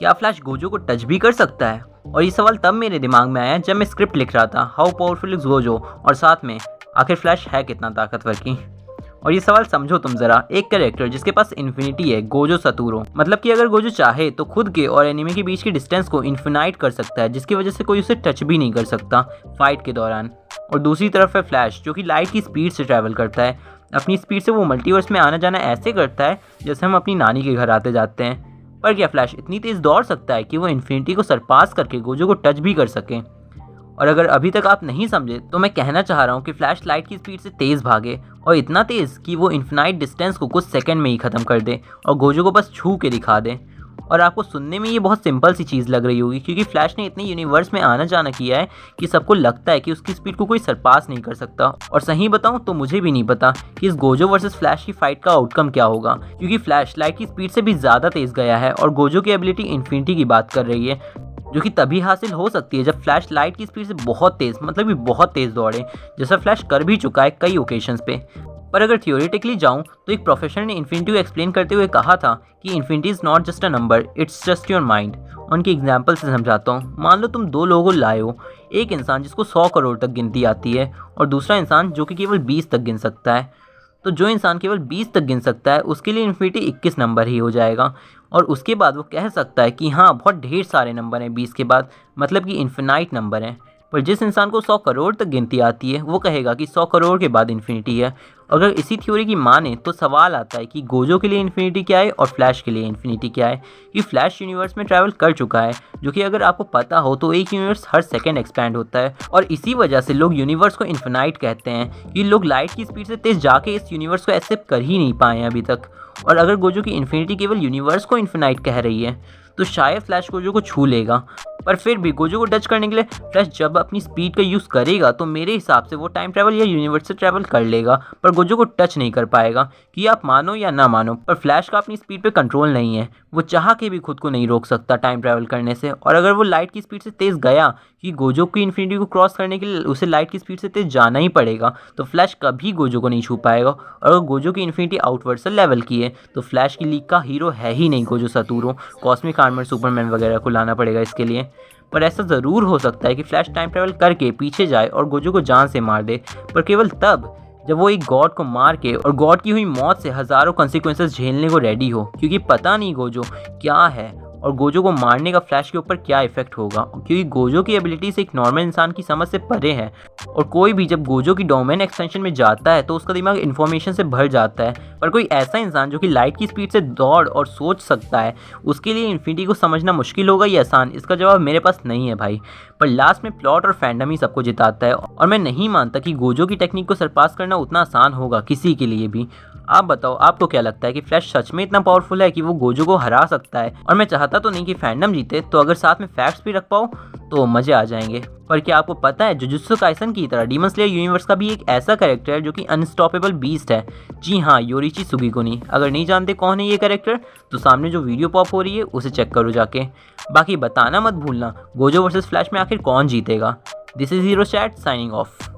क्या flash Gojo को touch भी कर सकता है? और ये सवाल तब मेरे दिमाग में आया जब मैं स्क्रिप्ट लिख रहा था हाउ पावरफुल इज गोजो, और साथ में आखिर फ्लैश है कितना ताकतवर की। और ये सवाल समझो तुम जरा, एक कैरेक्टर जिसके पास इन्फिनिटी है, गोजो सतूरो, मतलब कि अगर गोजो चाहे तो खुद के और एनिमी के बीच की डिस्टेंस को इन्फिनाइट कर सकता है, जिसकी वजह से कोई उसे टच भी नहीं कर सकता फाइट के दौरान। और दूसरी तरफ है फ्लैश, जो कि लाइट की स्पीड से ट्रैवल करता है। अपनी स्पीड से वो मल्टीवर्स में आना जाना ऐसे करता है जैसे हम अपनी नानी के घर आते जाते हैं। पर क्या फ्लैश इतनी तेज़ दौड़ सकता है कि वो इन्फिनिटी को सरपास करके गोजो को टच भी कर सके? और अगर अभी तक आप नहीं समझे तो मैं कहना चाह रहा हूँ कि फ्लैश लाइट की स्पीड से तेज़ भागे, और इतना तेज़ कि वो इन्फिनाइट डिस्टेंस को कुछ सेकंड में ही ख़त्म कर दे और गोजो को बस छू के दिखा दे। और आपको सुनने में ये बहुत सिंपल सी चीज़ लग रही होगी, क्योंकि फ्लैश ने इतने यूनिवर्स में आना जाना किया है कि सबको लगता है कि उसकी स्पीड को कोई सरपास नहीं कर सकता। और सही बताऊं तो मुझे भी नहीं पता कि इस गोजो वर्सेस फ्लैश की फाइट का आउटकम क्या होगा, क्योंकि फ्लैश लाइट की स्पीड से भी ज़्यादा तेज़ गया है और गोजो की एबिलिटी इन्फिनिटी की बात कर रही है, जो कि तभी हासिल हो सकती है जब फ्लैश लाइट की स्पीड से बहुत तेज़, मतलब कि बहुत तेज़ दौड़े, जैसा फ्लैश कर भी चुका है कई ओकेशंस पे। पर अगर थियोरेटिकली जाऊं तो एक प्रोफेसर ने इन्फिनिटी को एक्सप्लेन करते हुए कहा था कि infinity is not just a number, it's just your mind. उनके एग्जाम्पल से समझाता हूँ। मान लो तुम दो लोगों को लाए हो, एक इंसान जिसको 100 करोड़ तक गिनती आती है और दूसरा इंसान जो कि केवल 20 तक गिन सकता है। तो जो इंसान केवल 20 तक गिन सकता है उसके लिए इन्फिनिटी 21 नंबर ही हो जाएगा, और उसके बाद वो कह सकता है कि हाँ बहुत ढेर सारे नंबर हैं 20 के बाद, मतलब कि इन्फिनाइट नंबर हैं। पर जिस इंसान को 100 करोड़ तक गिनती आती है वो कहेगा कि 100 करोड़ के बाद इन्फिनिटी है। अगर इसी थ्योरी की माने तो सवाल आता है कि गोजो के लिए इन्फिनिटी क्या है और फ्लैश के लिए इन्फिनिटी क्या है, कि फ्लैश यूनिवर्स में ट्रैवल कर चुका है, जो कि अगर आपको पता हो तो एक यूनिवर्स हर सेकंड एक्सपैंड होता है, और इसी वजह से लोग यूनिवर्स को इन्फिनाइट कहते हैं कि लोग लाइट की स्पीड से तेज जाके इस यूनिवर्स को एक्सेप्ट कर ही नहीं पाए हैं अभी तक। और अगर गोजो की इन्फिनिटी केवल यूनिवर्स को इन्फिनाइट कह रही है तो शायद फ्लैश गोजो को छू लेगा। पर फिर भी गोजो को टच करने के लिए फ्लैश जब अपनी स्पीड का यूज़ करेगा तो मेरे हिसाब से वो टाइम ट्रैवल या यूनिवर्स से ट्रैवल कर लेगा, पर गोजो को टच नहीं कर पाएगा। कि आप मानो या ना मानो, पर फ्लैश का अपनी स्पीड पे कंट्रोल नहीं है, वो चाह के भी खुद को नहीं रोक सकता टाइम ट्रैवल करने से। और अगर वो लाइट की स्पीड से तेज़ गया कि गोजो की इन्फिनिटी को क्रॉस करने के लिए उसे लाइट की स्पीड से तेज़ जाना ही पड़ेगा, तो फ्लैश कभी गोजो को नहीं छू पाएगा। और अगर गोजो की इन्फिनिटी आउटवर्ड लेवल की है तो फ्लैश की लीग का हीरो है ही नहीं गोजो सतूरो, कॉस्मिक आर्मर सुपरमैन वगैरह को लाना पड़ेगा इसके लिए। पर ऐसा ज़रूर हो सकता है कि फ्लैश टाइम ट्रैवल करके पीछे जाए और गोजो को जान से मार दे, पर केवल तब जब वो एक गॉड को मार के और गॉड की हुई मौत से हज़ारों कॉन्सिक्वेंसेस झेलने को रेडी हो, क्योंकि पता नहीं गोजो क्या है और गोजो को मारने का फ्लैश के ऊपर क्या इफेक्ट होगा, क्योंकि गोजो की एबिलिटीज एक नॉर्मल इंसान की समझ से परे है। और कोई भी जब गोजो की डोमेन एक्सटेंशन में जाता है तो उसका दिमाग इन्फॉर्मेशन से भर जाता है, पर कोई ऐसा इंसान जो कि लाइट की स्पीड से दौड़ और सोच सकता है, उसके लिए इन्फिनिटी को समझना मुश्किल होगा या आसान, इसका जवाब मेरे पास नहीं है भाई। पर लास्ट में प्लॉट और फैंडम ही सबको जिताता है, और मैं नहीं मानता कि गोजो की टेक्निक को सरपास करना उतना आसान होगा किसी के लिए भी। आप बताओ, आपको क्या लगता है कि फ्लैश सच में इतना पावरफुल है कि वो गोजो को हरा सकता है? और मैं चाहता तो नहीं कि फैंडम जीते, तो अगर साथ में फैक्ट्स भी रख पाओ तो मजे आ जाएंगे। पर क्या आपको पता है जुजुत्सु काइसन की तरह डीमन स्लेयर यूनिवर्स का भी एक ऐसा कैरेक्टर है जो कि अनस्टॉपेबल बीस्ट है? जी हाँ, योरीची सुगिकोनी। अगर नहीं जानते कौन है ये कैरेक्टर तो सामने जो वीडियो पॉप हो रही है उसे चेक करो जाके। बाकी बताना मत भूलना गोजो वर्सेस फ्लैश में आखिर कौन जीतेगा। This is hero chat signing off.